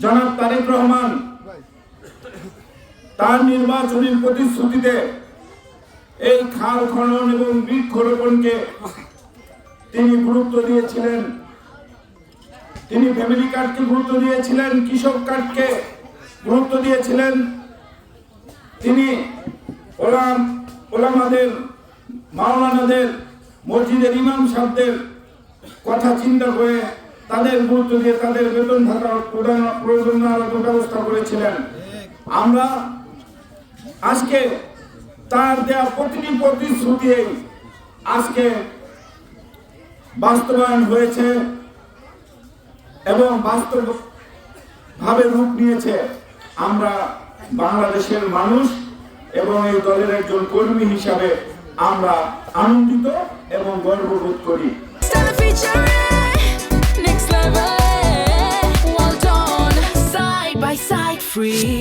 জনাব তারেক রহমান তার নির্বাচনী প্রতিশ্রুতিতে এই খাল খনন এবং বৃক্ষরোপণকে তিনি গুরুত্ব দিয়েছিলেন। তিনি ফ্যামিলি কার্ডকে গুরুত্ব দিয়েছিলেন, কৃষক কার্ডকে গুরুত্ব দিয়েছিলেন। তিনি ওলামাদের, মাওলানাদের, মসজিদের ইমাম সাহেবদের কথা চিন্তা করে তাদের গুরুত্ব দিয়ে তাদের বেতন ভাতা প্রয়োজনীয় ব্যবস্থা করেছিলেন। আমরা আজকে তার দেওয়া প্রতিটি প্রতিশ্রুতি আজকে বাস্তবায়ন হয়েছে এবং বাস্তবভাবে রূপ নিয়েছে। আমরা বাংলাদেশের মানুষ এবং এই দলের একজন কর্মী হিসাবে আমরা আনন্দিত এবং গর্ববোধ করি। Free